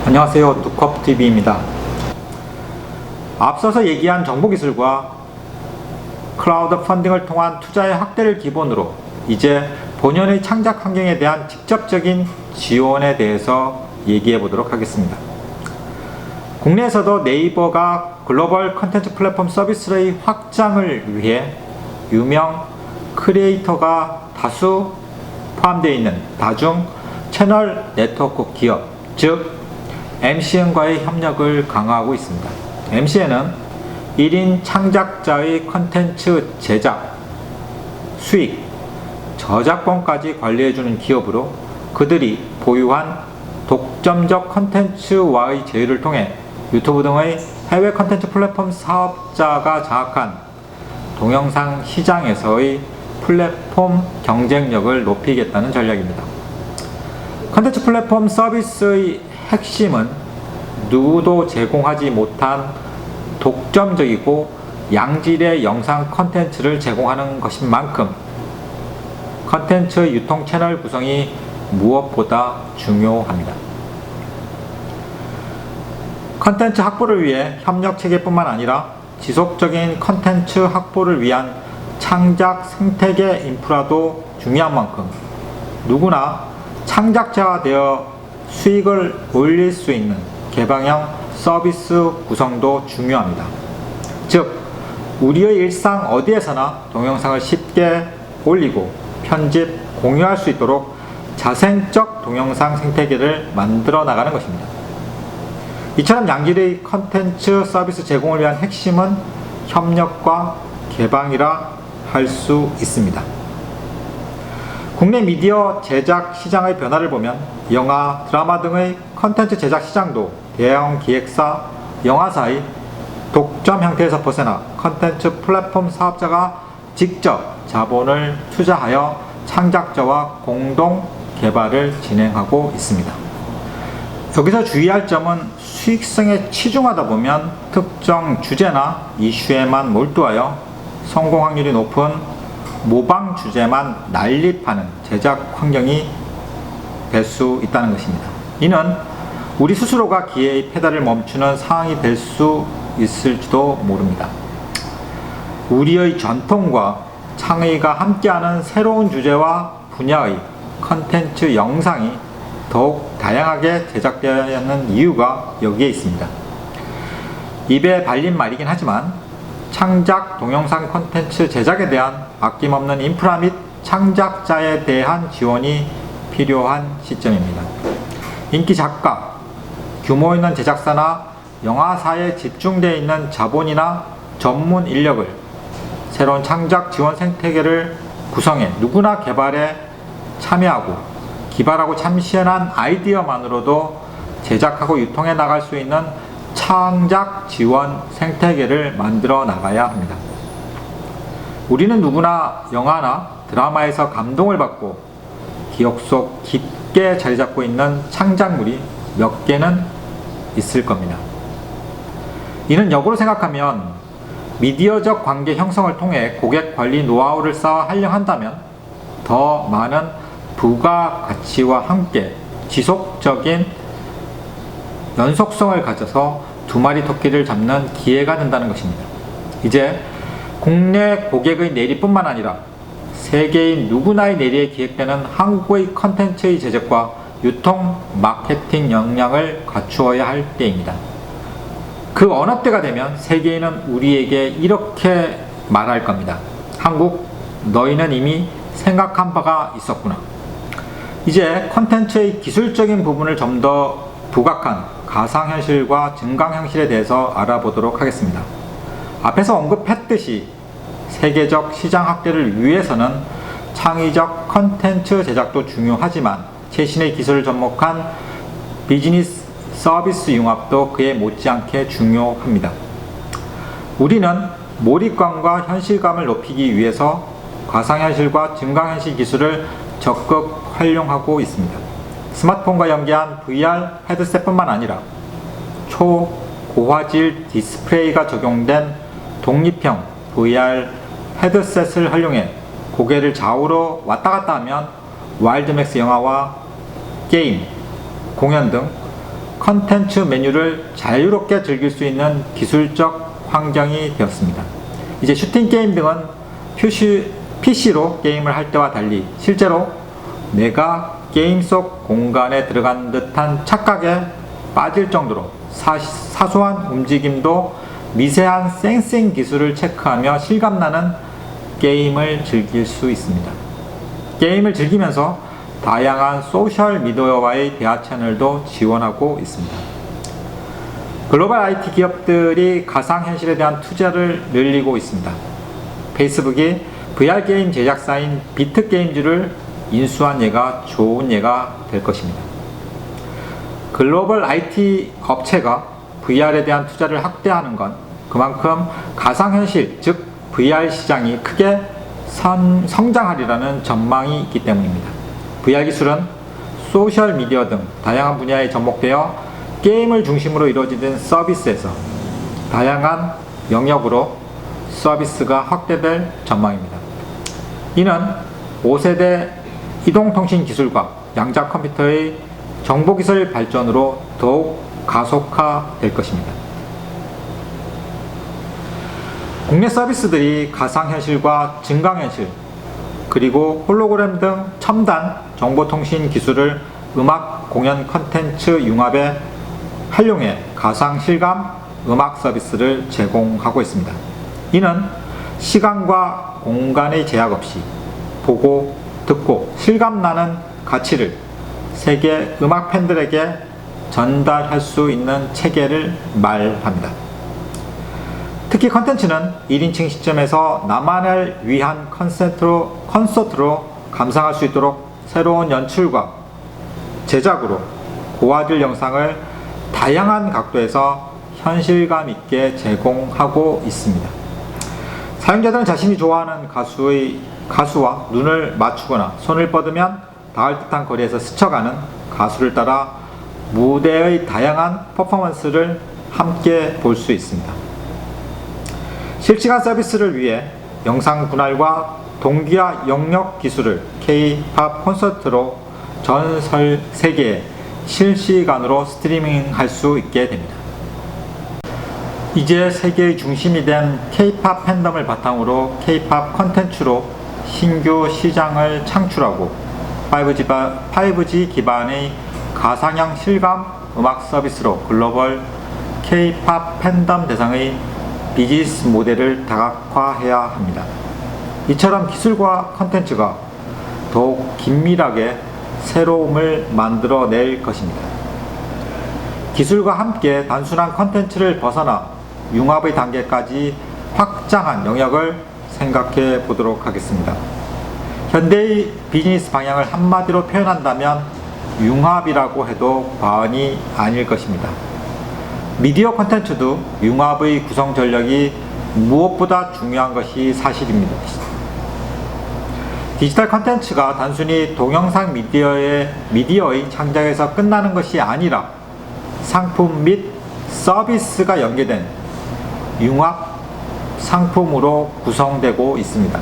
안녕하세요, 두컵TV입니다. 앞서서 얘기한 정보기술과 클라우드 펀딩을 통한 투자의 확대를 기본으로 이제 본연의 창작 환경에 대한 직접적인 지원에 대해서 얘기해 보도록 하겠습니다. 국내에서도 네이버가 글로벌 컨텐츠 플랫폼 서비스의 확장을 위해 유명 크리에이터가 다수 포함되어 있는 다중 채널 네트워크 기업, 즉 MCN과의 협력을 강화하고 있습니다. MCN은 1인 창작자의 컨텐츠 제작, 수익, 저작권까지 관리해주는 기업으로 그들이 보유한 독점적 컨텐츠와의 제휴를 통해 유튜브 등의 해외 컨텐츠 플랫폼 사업자가 장악한 동영상 시장에서의 플랫폼 경쟁력을 높이겠다는 전략입니다. 컨텐츠 플랫폼 서비스의 핵심은 누구도 제공하지 못한 독점적이고 양질의 영상 컨텐츠를 제공하는 것인 만큼 컨텐츠 유통 채널 구성이 무엇보다 중요합니다. 컨텐츠 확보를 위해 협력 체계뿐만 아니라 지속적인 컨텐츠 확보를 위한 창작 생태계 인프라도 중요한 만큼 누구나 창작자가 되어 수익을 올릴 수 있는 개방형 서비스 구성도 중요합니다. 즉, 우리의 일상 어디에서나 동영상을 쉽게 올리고 편집, 공유할 수 있도록 자생적 동영상 생태계를 만들어 나가는 것입니다. 이처럼 양질의 컨텐츠 서비스 제공을 위한 핵심은 협력과 개방이라 할 수 있습니다. 국내 미디어 제작 시장의 변화를 보면 영화, 드라마 등의 컨텐츠 제작 시장도 대형 기획사, 영화사의 독점 형태에서 벗어나 컨텐츠 플랫폼 사업자가 직접 자본을 투자하여 창작자와 공동 개발을 진행하고 있습니다. 여기서 주의할 점은 수익성에 치중하다 보면 특정 주제나 이슈에만 몰두하여 성공 확률이 높은 모방 주제만 난립하는 제작 환경이 될 수 있다는 것입니다. 이는 우리 스스로가 기회의 페달을 멈추는 상황이 될 수 있을지도 모릅니다. 우리의 전통과 창의가 함께하는 새로운 주제와 분야의 컨텐츠 영상이 더욱 다양하게 제작되어야 하는 이유가 여기에 있습니다. 입에 발린 말이긴 하지만 창작 동영상 콘텐츠 제작에 대한 아낌없는 인프라 및 창작자에 대한 지원이 필요한 시점입니다. 인기 작가, 규모 있는 제작사나 영화사에 집중되어 있는 자본이나 전문 인력을 새로운 창작 지원 생태계를 구성해 누구나 개발에 참여하고 기발하고 참신한 아이디어만으로도 제작하고 유통해 나갈 수 있는 창작 지원 생태계를 만들어 나가야 합니다. 우리는 누구나 영화나 드라마에서 감동을 받고 기억 속 깊게 자리 잡고 있는 창작물이 몇 개는 있을 겁니다. 이는 역으로 생각하면 미디어적 관계 형성을 통해 고객 관리 노하우를 쌓아 활용한다면 더 많은 부가가치와 함께 지속적인 연속성을 가져서 두 마리 토끼를 잡는 기회가 된다는 것입니다. 이제 국내 고객의 내리뿐만 아니라 세계인 누구나의 내리에 기획되는 한국의 컨텐츠의 제작과 유통, 마케팅 역량을 갖추어야 할 때입니다. 그 어느 때가 되면 세계인은 우리에게 이렇게 말할 겁니다. 한국, 너희는 이미 생각한 바가 있었구나. 이제 컨텐츠의 기술적인 부분을 좀 더 부각한 가상현실과 증강현실에 대해서 알아보도록 하겠습니다. 앞에서 언급했듯이 세계적 시장 확대를 위해서는 창의적 컨텐츠 제작도 중요하지만 최신의 기술을 접목한 비즈니스 서비스 융합도 그에 못지않게 중요합니다. 우리는 몰입감과 현실감을 높이기 위해서 가상현실과 증강현실 기술을 적극 활용하고 있습니다. 스마트폰과 연계한 VR 헤드셋뿐만 아니라 초고화질 디스플레이가 적용된 독립형 VR 헤드셋을 활용해 고개를 좌우로 왔다 갔다 하면 와일드맥스 영화와 게임, 공연 등 컨텐츠 메뉴를 자유롭게 즐길 수 있는 기술적 환경이 되었습니다. 이제 슈팅 게임 등은 PC로 게임을 할 때와 달리 실제로 내가 게임 속 공간에 들어간 듯한 착각에 빠질 정도로 사소한 움직임도 미세한 센싱 기술을 체크하며 실감나는 게임을 즐길 수 있습니다. 게임을 즐기면서 다양한 소셜 미디어와의 대화 채널도 지원하고 있습니다. 글로벌 IT 기업들이 가상현실에 대한 투자를 늘리고 있습니다. 페이스북이 VR 게임 제작사인 비트게임즈를 인수한 예가 좋은 예가 될 것입니다. 글로벌 IT 업체가 VR에 대한 투자를 확대하는 건 그만큼 가상현실, 즉 VR 시장이 크게 성장하리라는 전망이 있기 때문입니다. VR 기술은 소셜미디어 등 다양한 분야에 접목되어 게임을 중심으로 이루어지는 서비스에서 다양한 영역으로 서비스가 확대될 전망입니다. 이는 5세대 이동통신 기술과 양자 컴퓨터의 정보기술 발전으로 더욱 가속화될 것입니다. 국내 서비스들이 가상현실과 증강현실, 그리고 홀로그램 등 첨단 정보통신 기술을 음악 공연 컨텐츠 융합에 활용해 가상실감 음악 서비스를 제공하고 있습니다. 이는 시간과 공간의 제약 없이 보고 듣고 실감나는 가치를 세계 음악 팬들에게 전달할 수 있는 체계를 말합니다. 특히 컨텐츠는 1인칭 시점에서 나만을 위한 콘서트로 감상할 수 있도록 새로운 연출과 제작으로 고화질 영상을 다양한 각도에서 현실감 있게 제공하고 있습니다. 사용자들은 자신이 좋아하는 가수와 눈을 맞추거나 손을 뻗으면 닿을 듯한 거리에서 스쳐가는 가수를 따라 무대의 다양한 퍼포먼스를 함께 볼 수 있습니다. 실시간 서비스를 위해 영상 분할과 동기화 영역 기술을 K-팝 콘서트로 전 세계에 실시간으로 스트리밍할 수 있게 됩니다. 이제 세계의 중심이 된 K-팝 팬덤을 바탕으로 K-팝 컨텐츠로 신규 시장을 창출하고 5G 기반의 가상형 실감 음악 서비스로 글로벌 K-팝 팬덤 대상의 비즈니스 모델을 다각화해야 합니다. 이처럼 기술과 컨텐츠가 더욱 긴밀하게 새로움을 만들어낼 것입니다. 기술과 함께 단순한 컨텐츠를 벗어나 융합의 단계까지 확장한 영역을 생각해 보도록 하겠습니다. 현대의 비즈니스 방향을 한마디로 표현한다면 융합이라고 해도 과언이 아닐 것입니다. 미디어 콘텐츠도 융합의 구성 전력이 무엇보다 중요한 것이 사실입니다. 디지털 콘텐츠가 단순히 동영상 미디어의 창작에서 끝나는 것이 아니라 상품 및 서비스가 연계된 융합 상품으로 구성되고 있습니다.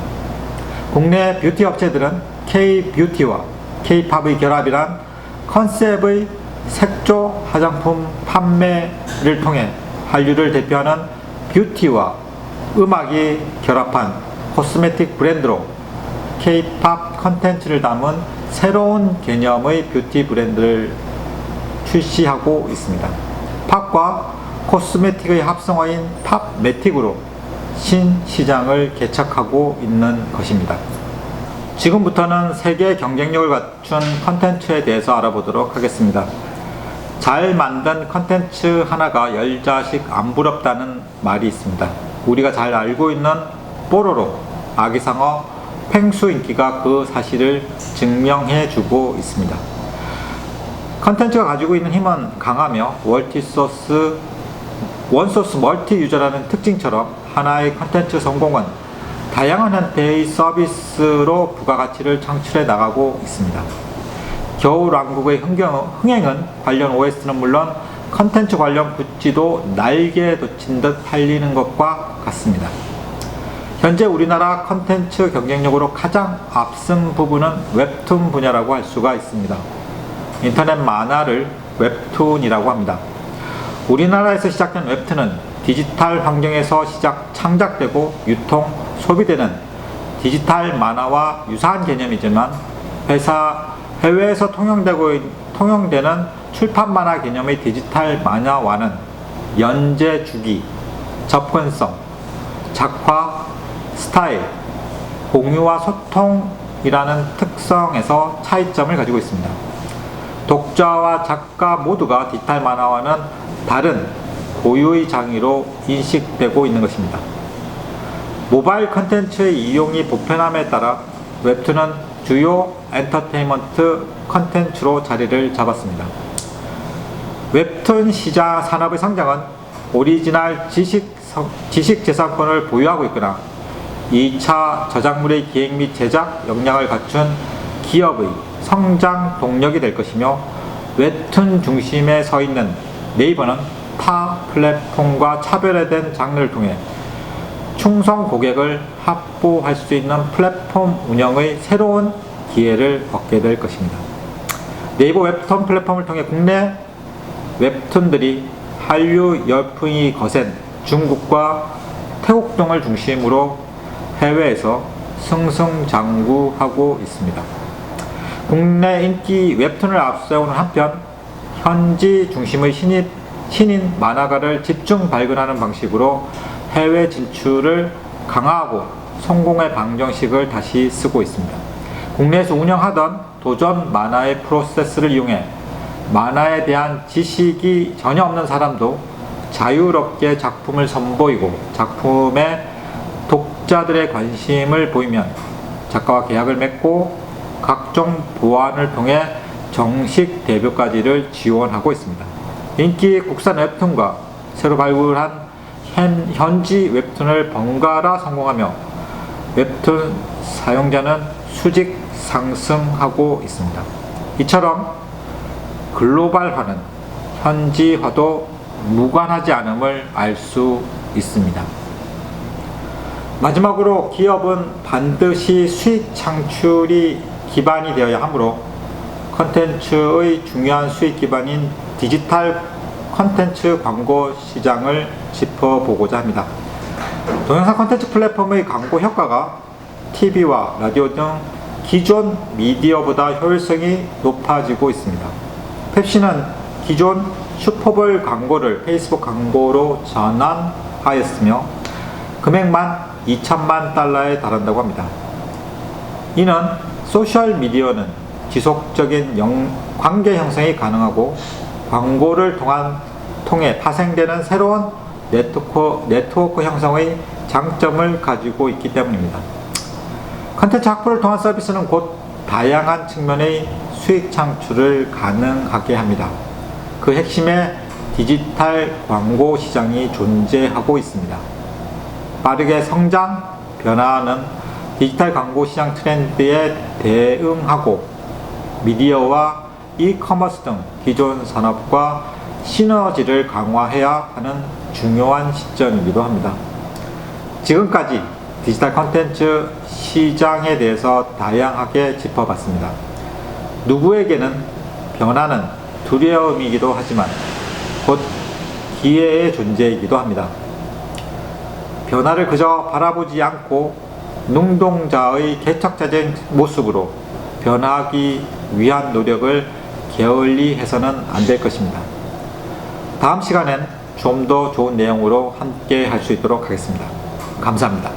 국내 뷰티 업체들은 K-뷰티와 K-팝의 결합이란 컨셉의 색조 화장품 판매를 통해 한류를 대표하는 뷰티와 음악이 결합한 코스메틱 브랜드로 K-팝 컨텐츠를 담은 새로운 개념의 뷰티 브랜드를 출시하고 있습니다. 팝과 코스메틱의 합성어인 팝매틱으로 신시장을 개척하고 있는 것입니다. 지금부터는 세계 경쟁력을 갖춘 컨텐츠에 대해서 알아보도록 하겠습니다. 잘 만든 컨텐츠 하나가 10자식 안 부럽다는 말이 있습니다. 우리가 잘 알고 있는 뽀로로, 아기상어, 펭수 인기가 그 사실을 증명해 주고 있습니다. 컨텐츠가 가지고 있는 힘은 강하며 원소스 멀티 유저라는 특징처럼 하나의 컨텐츠 성공은 다양한 형태의 서비스로 부가가치를 창출해 나가고 있습니다. 겨울왕국의 흥행은 관련 OS는 물론 컨텐츠 관련 굿즈도 날개에 돋친 듯 팔리는 것과 같습니다. 현재 우리나라 컨텐츠 경쟁력으로 가장 앞선 부분은 웹툰 분야라고 할 수가 있습니다. 인터넷 만화를 웹툰이라고 합니다. 우리나라에서 시작된 웹툰은 디지털 환경에서 창작되고 유통, 소비되는 디지털 만화와 유사한 개념이지만 해외에서 통용되는 출판 만화 개념의 디지털 만화와는 연재 주기, 접근성, 작화, 스타일, 공유와 소통이라는 특성에서 차이점을 가지고 있습니다. 독자와 작가 모두가 디지털 만화와는 다른 고유의 장르로 인식되고 있는 것입니다. 모바일 컨텐츠의 이용이 보편함에 따라 웹툰은 주요 엔터테인먼트 컨텐츠로 자리를 잡았습니다. 웹툰 시장 산업의 성장은 오리지널 지식재산권을 보유하고 있거나 2차 저작물의 기획 및 제작 역량을 갖춘 기업의 성장 동력이 될 것이며, 웹툰 중심에 서 있는 네이버는 타 플랫폼과 차별화된 장르를 통해 충성 고객을 확보할 수 있는 플랫폼 운영의 새로운 기회를 얻게 될 것입니다. 네이버 웹툰 플랫폼을 통해 국내 웹툰들이 한류 열풍이 거센 중국과 태국 등을 중심으로 해외에서 승승장구하고 있습니다. 국내 인기 웹툰을 앞세우는 한편 현지 중심의 신인 만화가를 집중 발굴하는 방식으로 해외 진출을 강화하고 성공의 방정식을 다시 쓰고 있습니다. 국내에서 운영하던 도전 만화의 프로세스를 이용해 만화에 대한 지식이 전혀 없는 사람도 자유롭게 작품을 선보이고 작품에 독자들의 관심을 보이면 작가와 계약을 맺고 각종 보완을 통해 정식 데뷔까지를 지원하고 있습니다. 인기 국산 웹툰과 새로 발굴한 현지 웹툰을 번갈아 성공하며 웹툰 사용자는 수직 상승하고 있습니다. 이처럼 글로벌화는 현지화도 무관하지 않음을 알 수 있습니다. 마지막으로 기업은 반드시 수익 창출이 기반이 되어야 하므로 컨텐츠의 중요한 수익 기반인 디지털 컨텐츠 광고 시장을 짚어보고자 합니다. 동영상 컨텐츠 플랫폼의 광고 효과가 TV와 라디오 등 기존 미디어보다 효율성이 높아지고 있습니다. 펩시는 기존 슈퍼볼 광고를 페이스북 광고로 전환하였으며 금액만 2천만 달러에 달한다고 합니다. 이는 소셜미디어는 지속적인 관계 형성이 가능하고 광고를 통해 파생되는 새로운 네트워크 형성의 장점을 가지고 있기 때문입니다. 컨텐츠 확보를 통한 서비스는 곧 다양한 측면의 수익 창출을 가능하게 합니다. 그 핵심에 디지털 광고 시장이 존재하고 있습니다. 빠르게 성장, 변화하는 디지털 광고 시장 트렌드에 대응하고 미디어와 이커머스 등 기존 산업과 시너지를 강화해야 하는 중요한 시점이기도 합니다. 지금까지 디지털 콘텐츠 시장에 대해서 다양하게 짚어봤습니다. 누구에게는 변화는 두려움이기도 하지만 곧 기회의 존재이기도 합니다. 변화를 그저 바라보지 않고 능동자의 개척자적인 모습으로 변화하기 위한 노력을 게을리 해서는 안 될 것입니다. 다음 시간엔 좀 더 좋은 내용으로 함께 할 수 있도록 하겠습니다. 감사합니다.